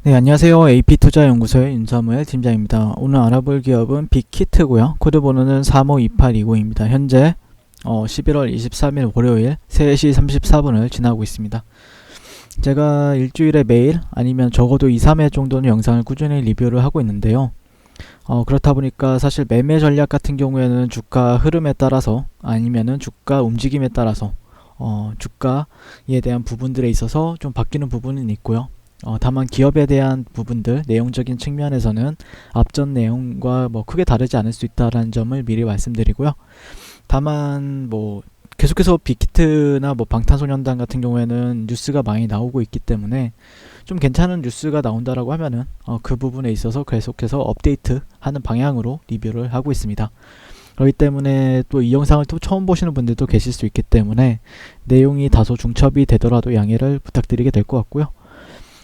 네, 안녕하세요. AP투자연구소의 윤사무엘 팀장입니다. 오늘 알아볼 기업은 빅히트고요. 코드번호는 352820입니다. 현재 11월 23일 월요일 3시 34분을 지나고 있습니다. 제가 일주일에 매일 아니면 적어도 2, 3회 정도는 영상을 꾸준히 리뷰를 하고 있는데요. 그렇다 보니까 사실 매매 전략 같은 경우에는 주가 흐름에 따라서 아니면은 주가 움직임에 따라서 주가에 대한 부분들에 있어서 좀 바뀌는 부분은 있고요. 다만 기업에 대한 부분들 내용적인 측면에서는 앞전 내용과 크게 다르지 않을 수 있다는 점을 미리 말씀드리고요. 다만 계속해서 빅히트나 방탄소년단 같은 경우에는 뉴스가 많이 나오고 있기 때문에 좀 괜찮은 뉴스가 나온다라고 하면은 그 부분에 있어서 계속해서 업데이트 하는 방향으로 리뷰를 하고 있습니다. 그렇기 때문에 또 이 영상을 또 처음 보시는 분들도 계실 수 있기 때문에 내용이 다소 중첩이 되더라도 양해를 부탁드리게 될 것 같고요.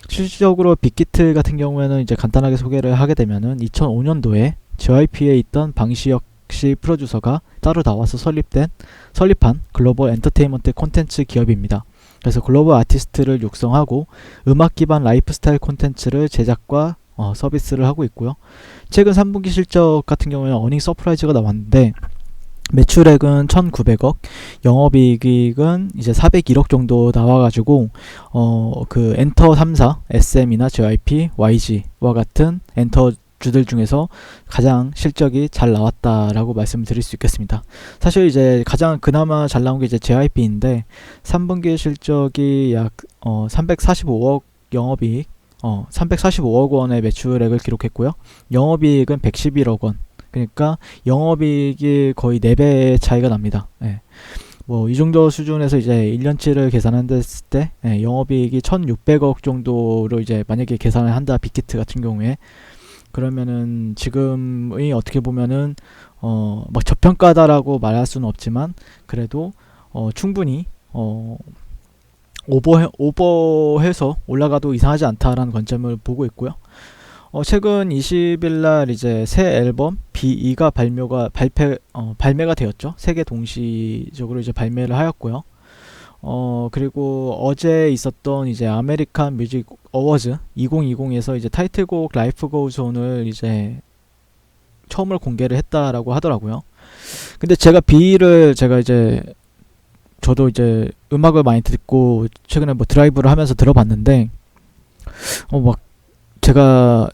실질적으로 빅히트 같은 경우에는 이제 간단하게 소개를 하게 되면은 2005년도에 JYP에 있던 방시혁 씨 프로듀서가 따로 나와서 설립한 글로벌 엔터테인먼트 콘텐츠 기업입니다. 그래서 글로벌 아티스트를 육성하고 음악 기반 라이프스타일 콘텐츠를 제작과 서비스를 하고 있고요. 최근 3분기 실적 같은 경우에는 어닝 서프라이즈가 나왔는데 매출액은 1900억, 영업이익은 이제 401억 정도 나와가지고 그 엔터 3사, SM이나 JYP, YG와 같은 엔터주들 중에서 가장 실적이 잘 나왔다라고 말씀을 드릴 수 있겠습니다. 사실 이제 가장 그나마 잘 나온 게 이제 JYP인데 3분기 실적이 약 345억 영업이익, 345억 원의 매출액을 기록했고요. 영업이익은 111억 원. 그러니까 영업이익이 거의 4배 차이가 납니다. 예. 이 정도 수준에서 이제 1년치를 계산했을 때 영업이익이 1600억 정도로 이제 만약에 계산을 한다 빅히트 같은 경우에 그러면은 지금의 어떻게 보면은 저평가다라고 말할 수는 없지만 그래도 충분히 오버해서 올라가도 이상하지 않다라는 관점을 보고 있고요. 최근 20일날 이제 새 앨범 B2가 발매가 되었죠. 세 개 동시적으로 이제 발매를 하였고요. 그리고 어제 있었던 이제 아메리칸 뮤직 어워즈 2020에서 이제 타이틀곡 라이프 고우즈 온을 이제 처음으로 공개를 했다라고 하더라고요. 근데 제가 저도 이제 음악을 많이 듣고 최근에 드라이브를 하면서 들어봤는데 제가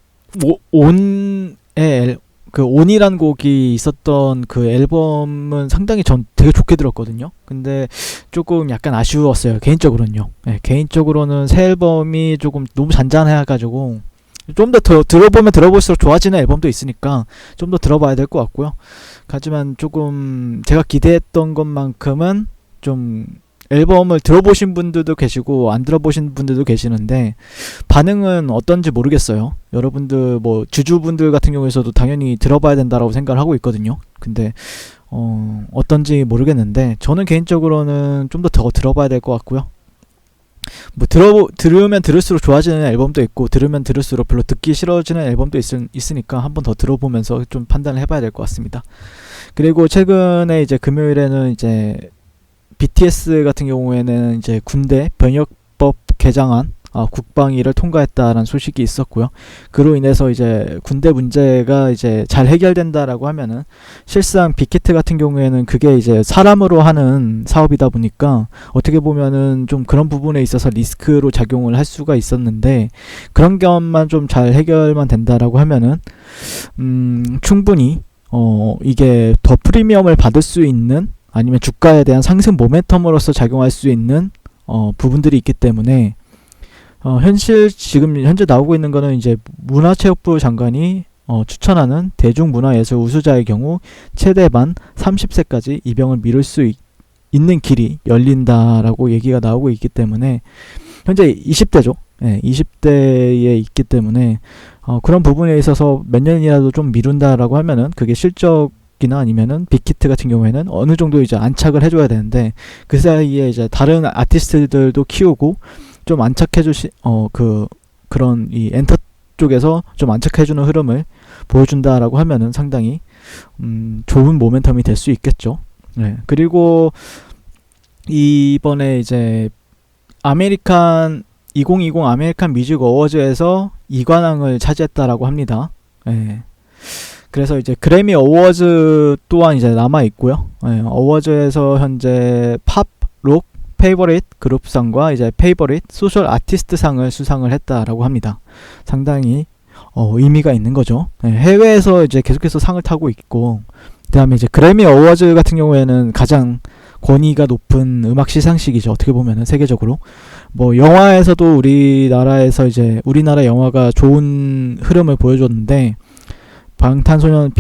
온이란 곡이 있었던 그 앨범은 상당히 전 되게 좋게 들었거든요. 근데 조금 약간 아쉬웠어요. 개인적으로는요. 네, 개인적으로는 새 앨범이 조금 너무 잔잔해가지고 좀 더 들어보면 들어볼수록 좋아지는 앨범도 있으니까 좀 더 들어봐야 될 것 같고요. 하지만 조금 제가 기대했던 것만큼은 좀 앨범을 들어보신 분들도 계시고 안 들어보신 분들도 계시는데 반응은 어떤지 모르겠어요. 여러분들 주주분들 같은 경우에서도 당연히 들어봐야 된다라고 생각을 하고 있거든요. 근데 어떤지 모르겠는데 저는 개인적으로는 좀 더 들어봐야 될 것 같고요. 들으면 들을수록 좋아지는 앨범도 있고 들으면 들을수록 별로 듣기 싫어지는 앨범도 있으니까 한번 더 들어보면서 좀 판단을 해봐야 될 것 같습니다. 그리고 최근에 이제 금요일에는 이제 BTS 같은 경우에는 이제 군대 병역법 개정안 국방위를 통과했다라는 소식이 있었고요. 그로 인해서 이제 군대 문제가 이제 잘 해결된다라고 하면은 실상 빅히트 같은 경우에는 그게 이제 사람으로 하는 사업이다 보니까 어떻게 보면은 좀 그런 부분에 있어서 리스크로 작용을 할 수가 있었는데 그런 것만 좀 잘 해결만 된다라고 하면은 충분히 이게 더 프리미엄을 받을 수 있는 아니면 주가에 대한 상승 모멘텀으로서 작용할 수 있는 부분들이 있기 때문에 지금 현재 나오고 있는 거는 이제 문화체육부 장관이 추천하는 대중문화예술 우수자의 경우 최대반 30세까지 입영을 미룰 수 있는 길이 열린다라고 얘기가 나오고 있기 때문에 현재 20대죠. 네, 20대에 있기 때문에 그런 부분에 있어서 몇 년이라도 좀 미룬다라고 하면은 그게 실적이나 아니면은 빅히트 같은 경우에는 어느 정도 이제 안착을 해줘야 되는데 그 사이에 이제 다른 아티스트들도 키우고 좀 그런 이 엔터 쪽에서 좀 안착해주는 흐름을 보여준다라고 하면은 상당히 좋은 모멘텀이 될 수 있겠죠. 네. 그리고 이번에 이제 2020 아메리칸 뮤직 어워즈에서 2관왕을 차지했다라고 합니다. 예. 그래서 이제 그래미 어워즈 또한 이제 남아 있고요. 예, 어워즈에서 현재 팝, 록, 페이버릿 그룹상과 이제 페이버릿 소셜 아티스트 상을 수상을 했다라고 합니다. 상당히 의미가 있는 거죠. 예, 해외에서 이제 계속해서 상을 타고 있고, 그다음에 이제 그래미 어워즈 같은 경우에는 가장 권위가 높은 음악 시상식이죠. 어떻게 보면은 세계적으로. 뭐 영화에서도 우리나라에서 이제 우리나라 영화가 좋은 흐름을 보여줬는데, 방탄소년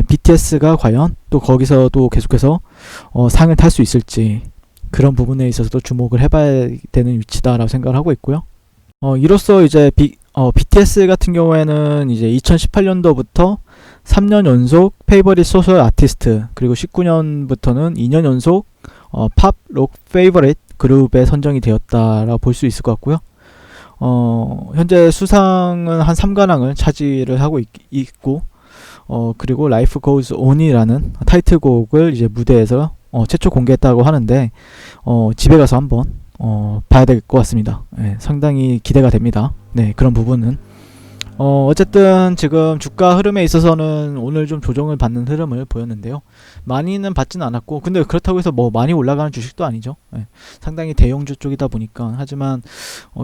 BTS가 과연 또 거기서도 계속해서 상을 탈 수 있을지, 그런 부분에 있어서도 주목을 해봐야 되는 위치다라고 생각을 하고 있고요. 이로써 이제 BTS 같은 경우에는 이제 2018년도부터 3년 연속 페이버릿 소셜 아티스트, 그리고 19년부터는 2년 연속 팝, 록 페이버릿 그룹에 선정이 되었다라고 볼 수 있을 것 같고요. 현재 수상은 한 3관왕을 차지를 하고 있고, 그리고 Life Goes On이라는 타이틀곡을 이제 무대에서 최초 공개했다고 하는데, 집에 가서 한번 봐야 될 것 같습니다. 네, 상당히 기대가 됩니다. 네, 그런 부분은 어쨌든 지금 주가 흐름에 있어서는 오늘 좀 조정을 받는 흐름을 보였는데요. 많이는 받지는 않았고, 근데 그렇다고 해서 뭐 많이 올라가는 주식도 아니죠. 네, 상당히 대형주 쪽이다 보니까. 하지만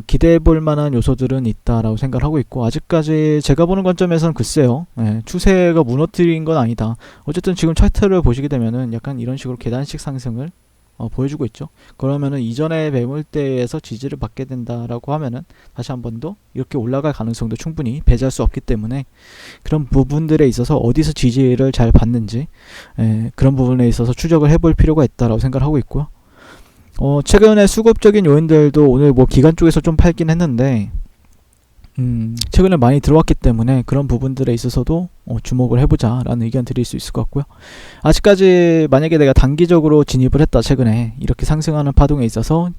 기대해 볼 만한 요소들은 있다라고 생각을 하고 있고, 아직까지 제가 보는 관점에서는 글쎄요, 네, 추세가 무너뜨린 건 아니다. 어쨌든 지금 차트를 보시게 되면은 약간 이런 식으로 계단식 상승을 보여주고 있죠. 그러면은 이전의 매물대에서 지지를 받게 된다라고 하면은 다시 한 번 더 이렇게 올라갈 가능성도 충분히 배제할 수 없기 때문에, 그런 부분들에 있어서 어디서 지지를 잘 받는지, 그런 부분에 있어서 추적을 해볼 필요가 있다라고 생각을 하고 있고요. 최근에 수급적인 요인들도 오늘 뭐 기관 쪽에서 좀 팔긴 했는데, 최근에 많이 들어왔기 때문에 그런 부분들에 있어서도 주목을 해보자 라는 의견 드릴 수 있을 것 같고요. 아직까지 만약에 내가 단기적으로 진입을 했다, 최근에 이렇게 상승하는 파동에 있어서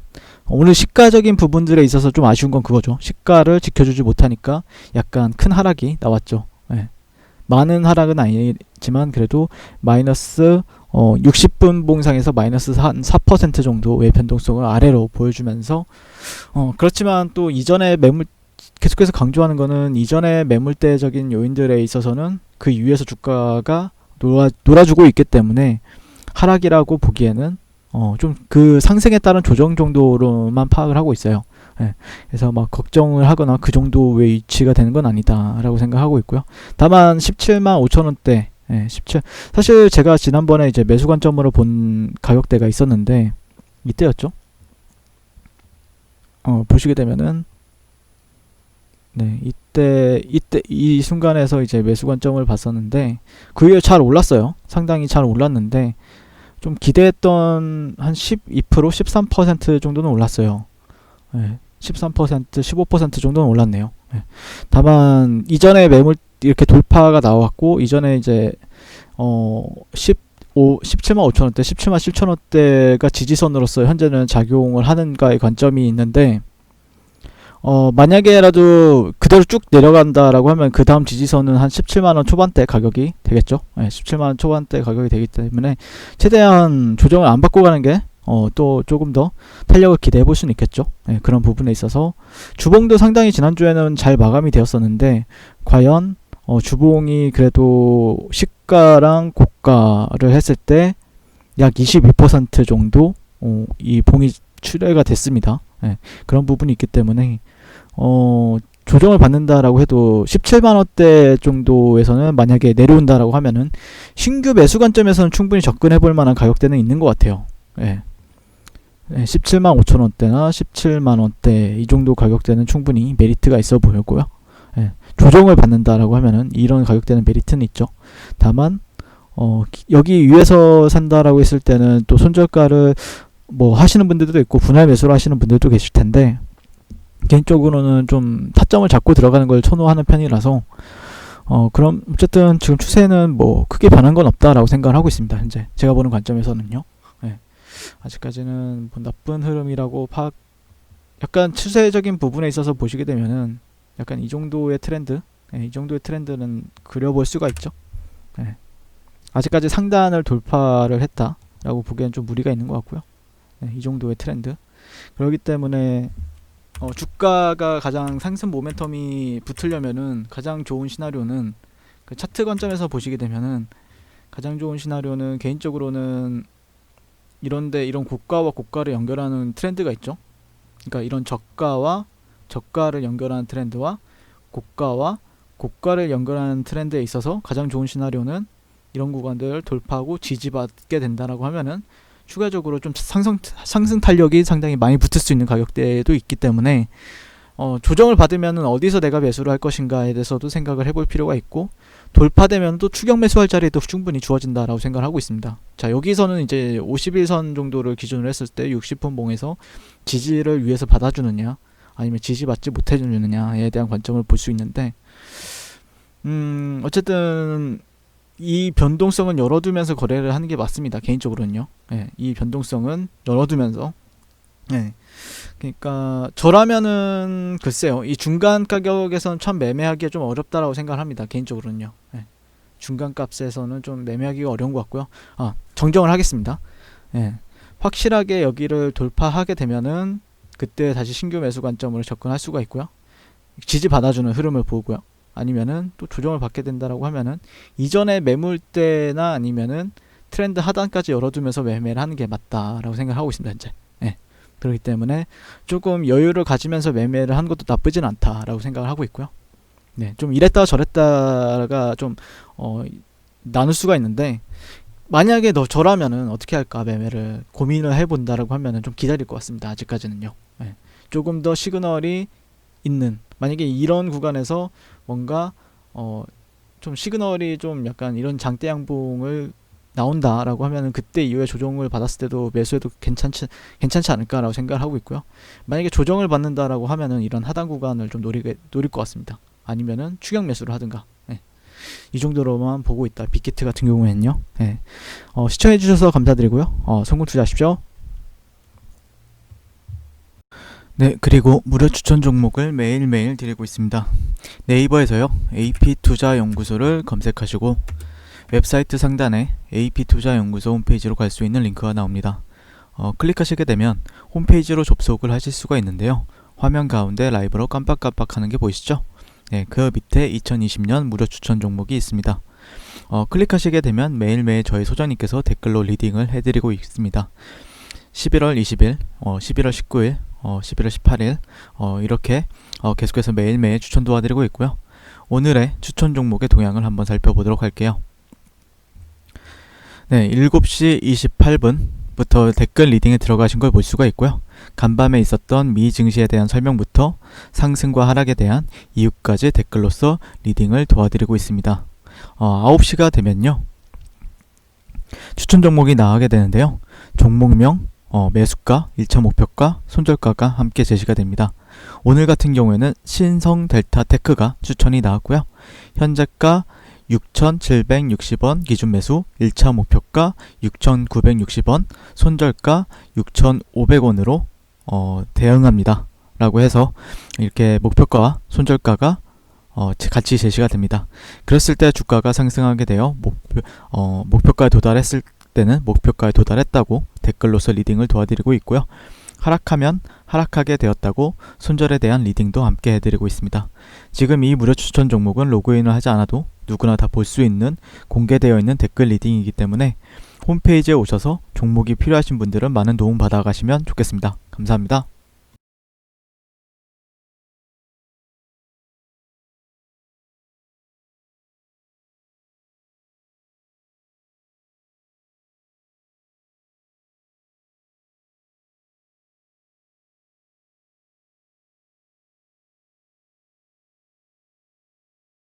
오늘 시가적인 부분들에 있어서 좀 아쉬운 건 그거죠. 시가를 지켜주지 못하니까 약간 큰 하락이 나왔죠. 많은 하락은 아니지만 그래도 마이너스 60분 봉상에서 마이너스 한 4% 정도의 변동성을 아래로 보여주면서, 그렇지만 또 이전에 계속해서 강조하는 거는, 이전의 매물대적인 요인들에 있어서는 그 위에서 주가가 놀아주고 있기 때문에 하락이라고 보기에는 좀 그 상승에 따른 조정 정도로만 파악을 하고 있어요. 그래서 막 걱정을 하거나 그 정도의 위치가 되는 건 아니다 라고 생각하고 있고요. 다만 17만 5천원대, 사실 제가 지난번에 이제 매수 관점으로 본 가격대가 있었는데, 이때였죠. 보시게 되면은, 네, 이때 이 순간에서 이제 매수 관점을 봤었는데, 그 위에 잘 올랐어요. 상당히 잘 올랐는데, 좀 기대했던 한 12%, 13% 정도는 올랐어요. 13%, 15% 정도는 올랐네요. 다만 이전에 매물 이렇게 돌파가 나왔고, 이전에 이제 17만 5천원대, 17만 7천원대가 지지선으로서 현재는 작용을 하는가의 관점이 있는데, 만약에라도 그대로 쭉 내려간다라고 하면 그 다음 지지선은 한 17만원 초반대 가격이 되겠죠. 17만원 초반대 가격이 되기 때문에 최대한 조정을 안 받고 가는 게 또 조금 더 탄력을 기대해 볼 수는 있겠죠. 그런 부분에 있어서 주봉도 상당히 지난주에는 잘 마감이 되었었는데, 과연 주봉이 그래도 시가랑 고가를 했을 때 약 22% 정도 이 봉이 출회가 됐습니다. 그런 부분이 있기 때문에 조정을 받는다라고 해도 17만원대 정도에서는 만약에 내려온다라고 하면은 신규 매수 관점에서는 충분히 접근해 볼 만한 가격대는 있는 것 같아요. 17만 5천원대나 17만원대 이 정도 가격대는 충분히 메리트가 있어 보이고요. 조정을 받는다라고 하면은 이런 가격대는 메리트는 있죠. 다만 여기 위에서 산다라고 했을 때는 또 손절가를 뭐 하시는 분들도 있고 분할 매수를 하시는 분들도 계실 텐데, 개인적으로는 좀 타점을 잡고 들어가는 걸 선호하는 편이라서 그럼 어쨌든 지금 추세는 뭐 크게 변한 건 없다라고 생각을 하고 있습니다. 현재 제가 보는 관점에서는요. 아직까지는 뭐 나쁜 흐름이라고 약간 추세적인 부분에 있어서 보시게 되면은 약간 이 정도의 트렌드, 이 정도의 트렌드는 그려볼 수가 있죠. 아직까지 상단을 돌파를 했다라고 보기엔 좀 무리가 있는 것 같고요. 이 정도의 트렌드. 그렇기 때문에 주가가 가장 상승 모멘텀이 붙으려면은 가장 좋은 시나리오는 그 차트 관점에서 보시게 되면은 가장 좋은 시나리오는 개인적으로는 이런데 이런 고가와 고가를 연결하는 트렌드가 있죠. 그러니까 이런 저가와 저가를 연결하는 트렌드와 고가와 고가를 연결하는 트렌드에 있어서 가장 좋은 시나리오는 이런 구간들을 돌파하고 지지받게 된다라고 하면은 추가적으로 좀 상승 탄력이 상당히 많이 붙을 수 있는 가격대도 있기 때문에 조정을 받으면은 어디서 내가 매수를 할 것인가에 대해서도 생각을 해볼 필요가 있고, 돌파되면 또 추격 매수할 자리도 충분히 주어진다라고 생각을 하고 있습니다. 자, 여기서는 이제 51선 정도를 기준으로 했을 때 60분 봉에서 지지를 위해서 받아주느냐 아니면 지지받지 못해주느냐에 대한 관점을 볼 수 있는데, 어쨌든 이 변동성은 열어두면서 거래를 하는 게 맞습니다. 개인적으로는요. 예, 이 변동성은 열어두면서. 예. 그러니까 저라면은 글쎄요, 이 중간 가격에서는 참 매매하기가 좀 어렵다라고 생각을 합니다. 개인적으로는요. 예. 중간 값에서는 좀 매매하기가 어려운 것 같고요. 정정을 하겠습니다. 예. 확실하게 여기를 돌파하게 되면은 그때 다시 신규 매수 관점으로 접근할 수가 있고요. 지지 받아주는 흐름을 보고요. 아니면은 또 조정을 받게 된다라고 하면은 이전에 매물대나 아니면은 트렌드 하단까지 열어두면서 매매를 하는 게 맞다라고 생각하고 있습니다. 현재. 예. 그렇기 때문에 조금 여유를 가지면서 매매를 하는 것도 나쁘진 않다라고 생각을 하고 있고요. 네, 좀 이랬다가 저랬다가 좀 나눌 수가 있는데, 만약에 저라면은 어떻게 할까 매매를 고민을 해본다라고 하면은 좀 기다릴 것 같습니다. 아직까지는요. 네. 조금 더 시그널이 있는, 만약에 이런 구간에서 뭔가 좀 시그널이 좀 약간 이런 장대 양봉을 나온다라고 하면은 그때 이후에 조정을 받았을 때도 매수해도 괜찮지 않을까라고 생각을 하고 있고요. 만약에 조정을 받는다라고 하면은 이런 하단 구간을 좀 노릴 것 같습니다. 아니면은 추격 매수를 하든가. 네. 이 정도로만 보고 있다. 빅히트 같은 경우에는요. 네. 시청해주셔서 감사드리고요. 성공 투자하십시오. 네, 그리고 무료 추천 종목을 매일매일 드리고 있습니다. 네이버에서요, AP투자연구소를 검색하시고 웹사이트 상단에 AP투자연구소 홈페이지로 갈 수 있는 링크가 나옵니다. 클릭하시게 되면 홈페이지로 접속을 하실 수가 있는데요. 화면 가운데 라이브로 깜빡깜빡 하는 게 보이시죠? 네, 그 밑에 2020년 무료 추천 종목이 있습니다. 클릭하시게 되면 매일매일 저희 소장님께서 댓글로 리딩을 해드리고 있습니다. 11월 20일, 11월 19일, 11월 18일 이렇게 계속해서 매일매일 추천 도와드리고 있고요. 오늘의 추천 종목의 동향을 한번 살펴보도록 할게요. 네, 7시 28분부터 댓글 리딩에 들어가신 걸 볼 수가 있고요. 간밤에 있었던 미 증시에 대한 설명부터 상승과 하락에 대한 이유까지 댓글로서 리딩을 도와드리고 있습니다. 9시가 되면요, 추천 종목이 나가게 되는데요. 종목명, 매수가, 1차 목표가, 손절가가 함께 제시가 됩니다. 오늘 같은 경우에는 신성델타테크가 추천이 나왔고요. 현재가 6,760원 기준 매수, 1차 목표가 6,960원, 손절가 6,500원으로 대응합니다. 라고 해서 이렇게 목표가와 손절가가 같이 제시가 됩니다. 그랬을 때 주가가 상승하게 되어 목표가에 도달했을 때는 목표가에 도달했다고 댓글로서 리딩을 도와드리고 있고요. 하락하면 하락하게 되었다고 손절에 대한 리딩도 함께 해드리고 있습니다. 지금 이 무료 추천 종목은 로그인을 하지 않아도 누구나 다 볼 수 있는 공개되어 있는 댓글 리딩이기 때문에 홈페이지에 오셔서 종목이 필요하신 분들은 많은 도움 받아가시면 좋겠습니다. 감사합니다.